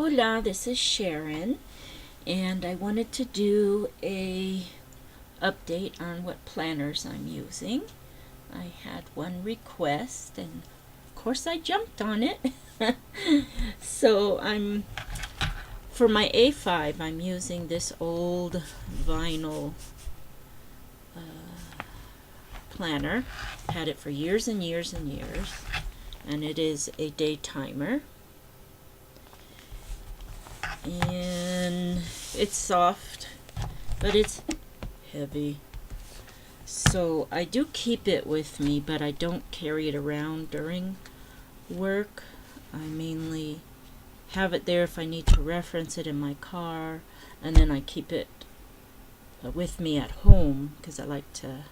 Hola, this is Sharon, and I wanted to do a update on what planners I'm using. I had one request, and of course I jumped on it. So for my A5, I'm using this old vinyl planner. Had it for years and years and years, and it is a day timer. And it's soft, but it's heavy. So I do keep it with me, but I don't carry it around during work. I mainly have it there if I need to reference it in my car, and then I keep it with me at home because I like to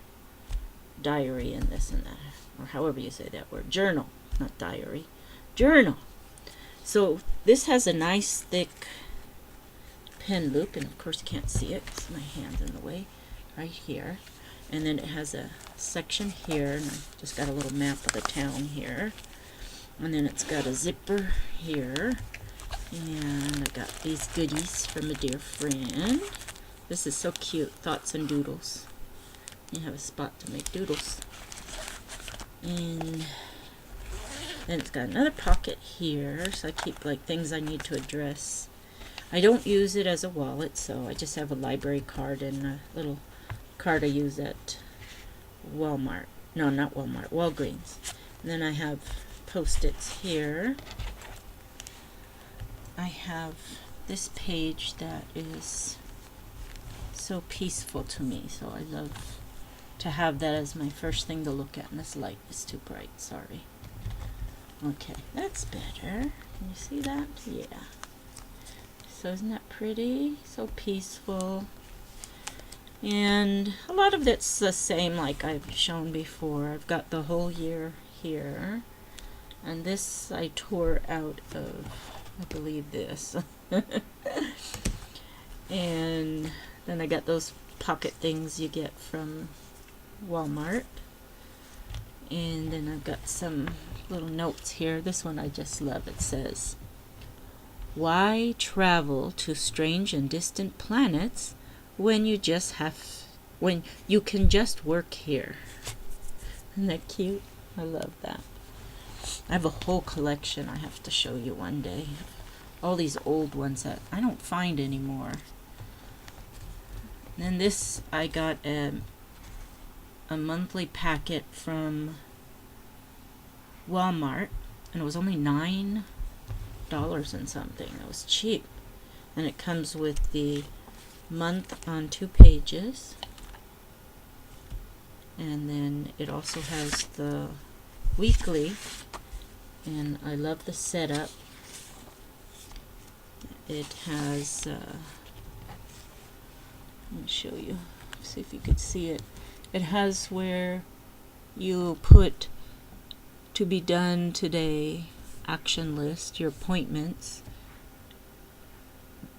diary and this and that, or however you say that word. Journal, not diary. Journal. So this has a nice thick pen loop, and of course you can't see it because my hand's in the way, right here. And then it has a section here, and I just got a little map of the town here. And then it's got a zipper here, and I got these goodies from a dear friend. This is so cute, Thoughts and Doodles. You have a spot to make doodles. And then it's got another pocket here, so I keep like things I need to address. I don't use it as a wallet, so I just have a library card and a little card I use at Walmart. No, not Walmart, Walgreens. And then I have Post-its here. I have this page that is so peaceful to me, so I love to have that as my first thing to look at. And this light is too bright, sorry. Okay, that's better. Can you see that? Yeah. So isn't that pretty? So peaceful. And a lot of it's the same like I've shown before. I've got the whole year here. And this I tore out of, I believe, this. And then I got those pocket things you get from Walmart. And then I've got some little notes here. This one I just love. It says, "Why travel to strange and distant planets when you can just work here?" Isn't that cute? I love that. I have a whole collection I have to show you one day. All these old ones that I don't find anymore. And then this I got a monthly packet from Walmart, and it was only $9 and something. It was cheap. And it comes with the month on 2 pages, and then it also has the weekly, and I love the setup. It has let me show you, see if you could see it. It has where you put to be done today, action list, your appointments,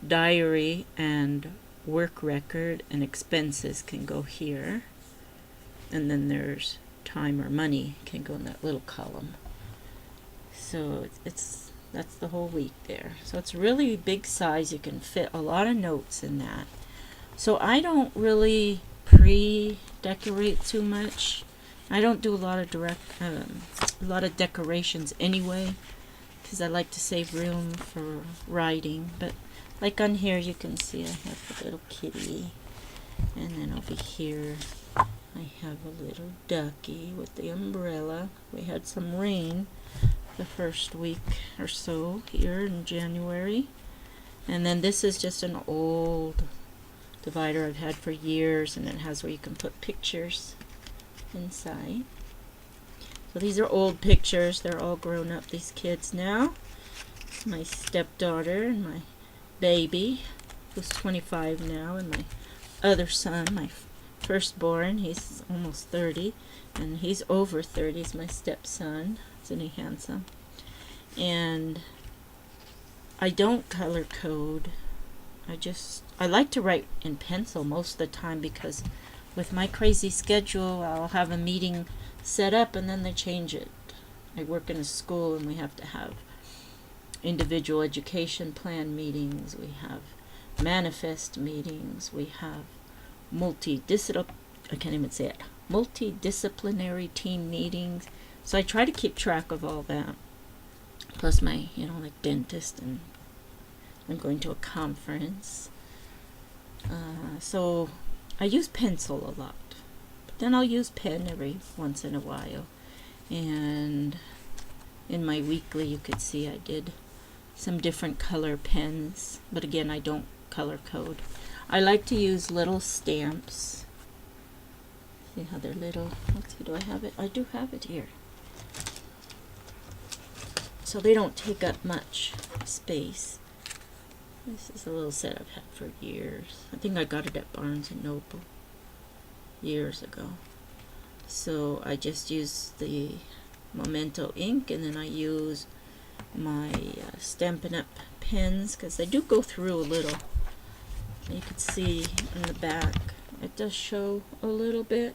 diary, and work record, and expenses can go here. And then there's time or money can go in that little column. So that's the whole week there. So it's really big size. You can fit a lot of notes in that. So I don't really pre-decorate too much. I don't do a lot of decorations anyway, because I like to save room for writing. But like on here, you can see I have a little kitty, and then over here I have a little ducky with the umbrella. We had some rain the first week or so here in January. And then this is just an old divider I've had for years, and it has where you can put pictures inside. So these are old pictures. They're all grown up, these kids now. My stepdaughter and my baby, who's 25 now, and my other son, my firstborn. He's almost 30, and he's over 30. He's my stepson. Isn't he handsome? And I don't color code. I like to write in pencil most of the time, because with my crazy schedule, I'll have a meeting set up and then they change it. I work in a school, and we have to have individual education plan meetings, we have manifest meetings, we have I can't even say it, multidisciplinary team meetings. So I try to keep track of all that. Plus my, like dentist, and I'm going to a conference. So I use pencil a lot. But then I'll use pen every once in a while. And in my weekly, you could see I did some different color pens. But again, I don't color code. I like to use little stamps. See how they're little? Let's see, do I have it? I do have it here. So they don't take up much space. This is a little set I've had for years. I think I got it at Barnes & Noble years ago. So I just use the Memento ink, and then I use my Stampin' Up! Pens, because they do go through a little. You can see in the back it does show a little bit,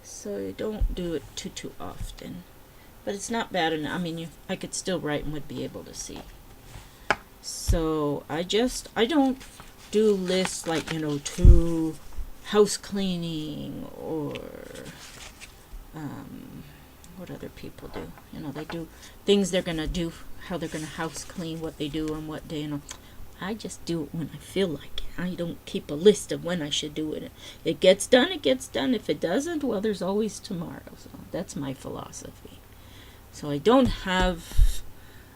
so you don't do it too often, but it's not bad enough. I mean, I could still write and would be able to see. So I don't do lists like, to house cleaning, or what other people do. They do things they're gonna do, how they're gonna house clean, what they do on what day. I just do it when I feel like it. I don't keep a list of when I should do it. It gets done, it gets done. If it doesn't, well, there's always tomorrow. So that's my philosophy. So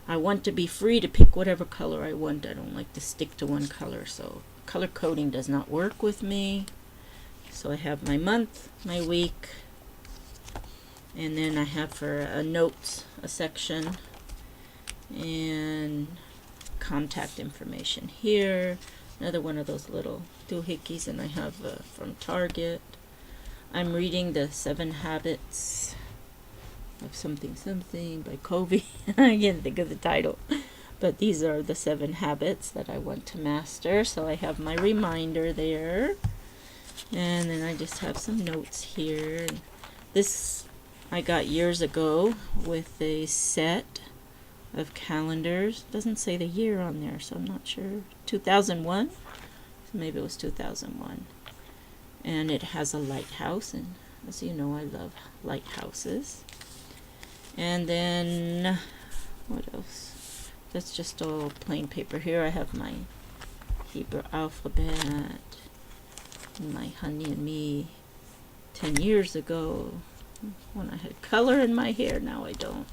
I want to be free to pick whatever color I want. I don't like to stick to one color. So color coding does not work with me. So I have my month, my week, and then I have for notes a section, and contact information here. Another one of those little doohickeys, and I have from Target. I'm reading the 7 Habits of something by Covey. I can't think of the title, but these are the 7 habits that I want to master. So I have my reminder there, and then I just have some notes here. This I got years ago with a set of calendars. Doesn't say the year on there, so I'm not sure. 2001, so maybe it was 2001. And it has a lighthouse, and as you know, I love lighthouses. And then what else? That's just all plain paper. Here I have my Hebrew alphabet, my Honey and Me 10 years ago, when I had color in my hair. Now I don't.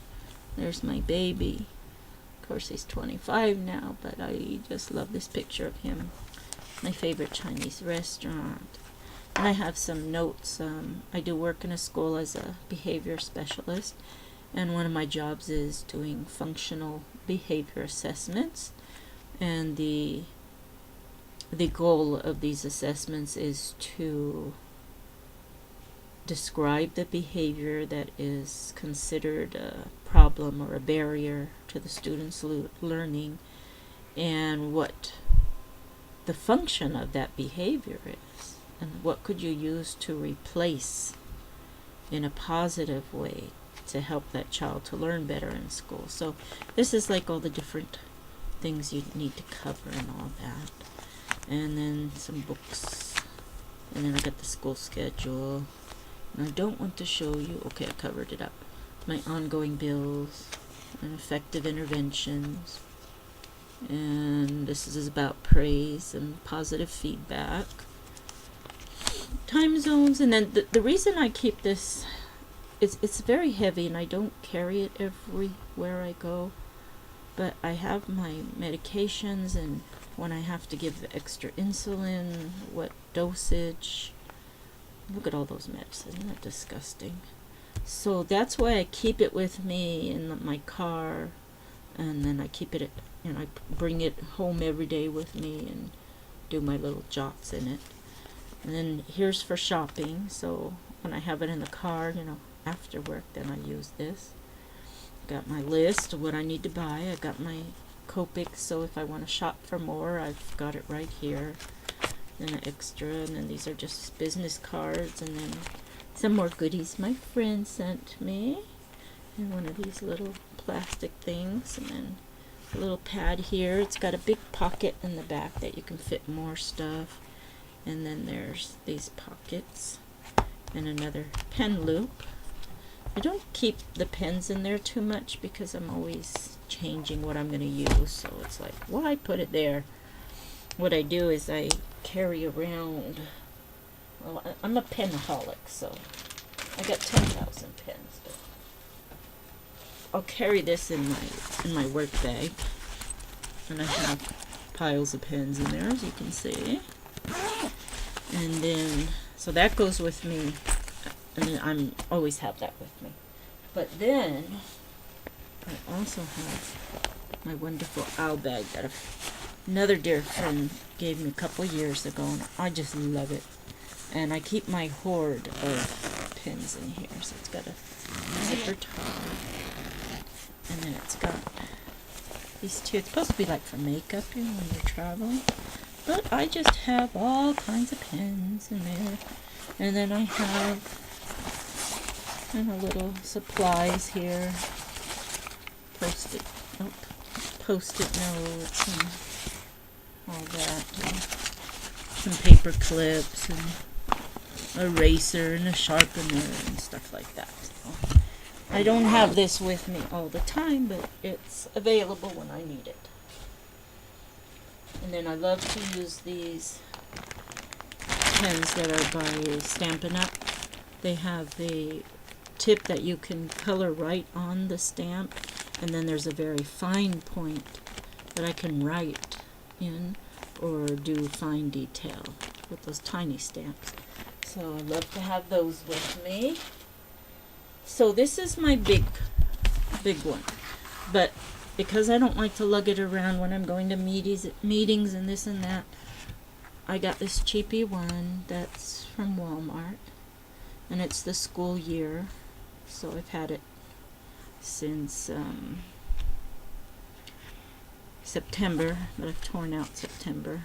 There's my baby. Of course, he's 25 now, but I just love this picture of him. My favorite Chinese restaurant. And I have some notes. I do work in a school as a behavior specialist, and one of my jobs is doing functional behavior assessments. And the goal of these assessments is to describe the behavior that is considered a problem or a barrier to the student's learning, and what the function of that behavior is, and what could you use to replace in a positive way to help that child to learn better in school. So this is like all the different things you need to cover and all that. And then some books, and then I got the school schedule. And I don't want to show you, okay, I covered it up, my ongoing bills and effective interventions. And this is about praise and positive feedback. Time zones, and then the reason I keep this, it's very heavy, and I don't carry it everywhere I go, but I have my medications, and when I have to give extra insulin, what dosage. Look at all those medicines, isn't that disgusting? So that's why I keep it with me in my car, and then I keep it, I bring it home every day with me and do my little jots in it. And then here's for shopping, so when I have it in the car, after work, then I use this. Got my list of what I need to buy. I got my Copic, so if I want to shop for more, I've got it right here. Then an extra, and then these are just business cards, and then some more goodies my friend sent me, and one of these little plastic things, and then a little pad here. It's got a big pocket in the back that you can fit more stuff. And then there's these pockets and another pen loop. I don't keep the pens in there too much because I'm always changing what I'm going to use. So it's like, why put it there? What I do is I carry around, well, I'm a penaholic, so I got 10,000 pens. But I'll carry this in my work bag. And I have piles of pens in there, as you can see. And then, so that goes with me, and I'm always have that with me. But then, I also have my wonderful owl bag that another dear friend gave me a couple years ago, and I just love it. And I keep my hoard of pins in here, so it's got a zipper top, and then it's got these two. It's supposed to be like for makeup, you know, when you're traveling. But I just have all kinds of pens in there. And then I have kind of little supplies here. Post-it notes and all that. And some paper clips and eraser and a sharpener and stuff like that. So I don't have this with me all the time, but it's available when I need it. And then I love to use these pens that are by Stampin' Up. They have the tip that you can color right on the stamp, and then there's a very fine point that I can write in or do fine detail with those tiny stamps. So I love to have those with me. So this is my big one, but because I don't like to lug it around when I'm going to meetings and this and that, I got this cheapy one that's from Walmart, and it's the school year, so I've had it since September, but I've torn out September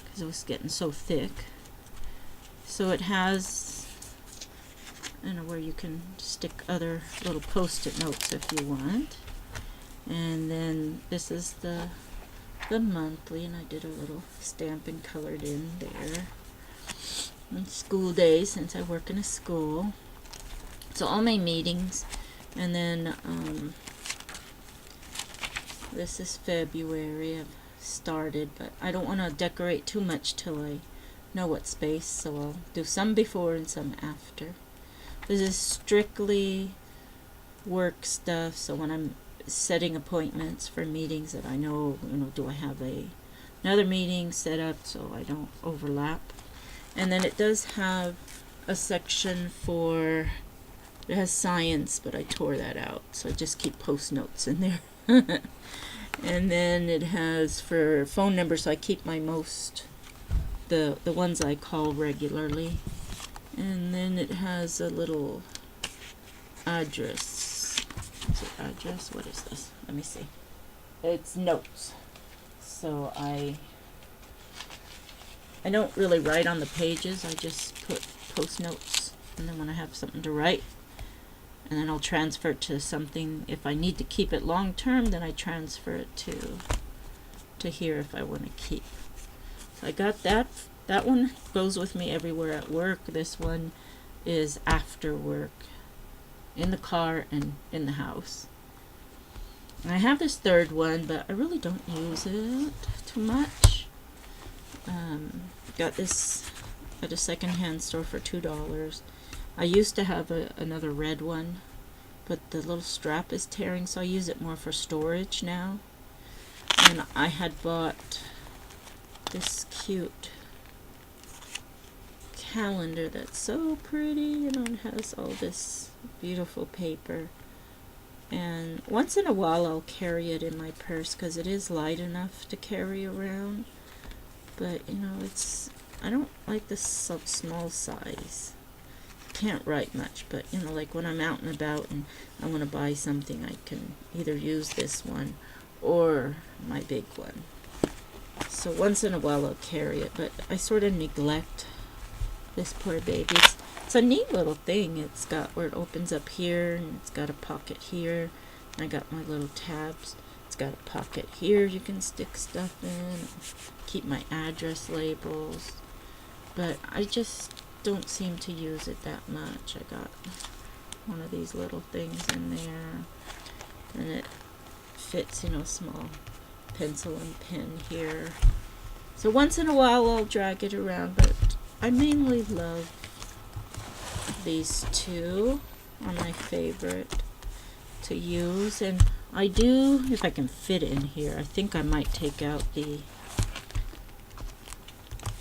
because it was getting so thick. So it has, you know, where you can stick other little post-it notes if you want. And then this is the monthly, and I did a little stamp and colored in there. On school days, since I work in a school. So all my meetings, and then this is February. I've started, but I don't want to decorate too much till I know what space, so I'll do some before and some after. This is strictly work stuff, so when I'm setting appointments for meetings that I know, you know, do I have another meeting set up so I don't overlap. And then it does have a section for, it has science, but I tore that out, so I just keep post notes in there. And then it has for phone numbers, so I keep my the ones I call regularly. And then it has a little address. Is it address? What is this? Let me see. It's notes. So I don't really write on the pages. I just put post notes, and then when I have something to write, and then I'll transfer it to something. If I need to keep it long term, then I transfer it to here if I want to keep. So I got that. That one goes with me everywhere at work. This one is after work, in the car and in the house. And I have this third one, but I really don't use it too much. Got this at a secondhand store for $2. I used to have another red one, but the little strap is tearing, so I use it more for storage now. And I had bought this cute calendar that's so pretty, you know, it has all this beautiful paper. And once in a while I'll carry it in my purse because it is light enough to carry around. But, you know, I don't like this small size. Can't write much, but, you know, like when I'm out and about and I want to buy something, I can either use this one or my big one. So once in a while I'll carry it, but I sort of neglect this poor baby. It's a neat little thing. It's got where it opens up here, and it's got a pocket here. And I got my little tabs. It's got a pocket here you can stick stuff in, keep my address labels, but I just don't seem to use it that much. I got one of these little things in there, and it fits, you know, small pencil and pen here. So once in a while I'll drag it around, but I mainly love these two, are my favorite to use. And I do, if I can fit it in here, I think I might take out the,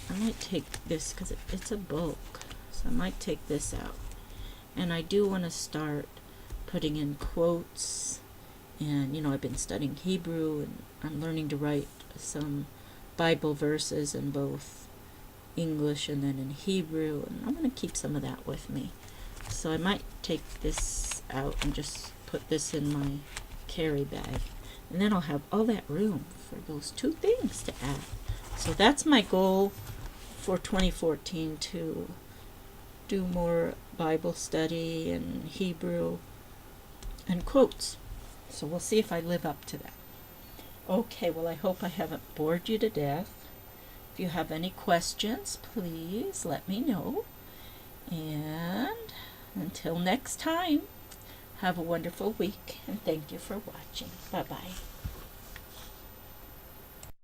I might take this because it's a bulk, so I might take this out. And I do want to start putting in quotes, and you know, I've been studying Hebrew and I'm learning to write some Bible verses in both English and then in Hebrew, and I'm going to keep some of that with me. So I might take this out and just put this in my carry bag, and then I'll have all that room for those two things to add. So that's my goal for 2014, to do more Bible study and Hebrew and quotes. So we'll see if I live up to that. Okay, well, I hope I haven't bored you to death. If you have any questions, please let me know. And until next time, have a wonderful week, and thank you for watching. Bye-bye.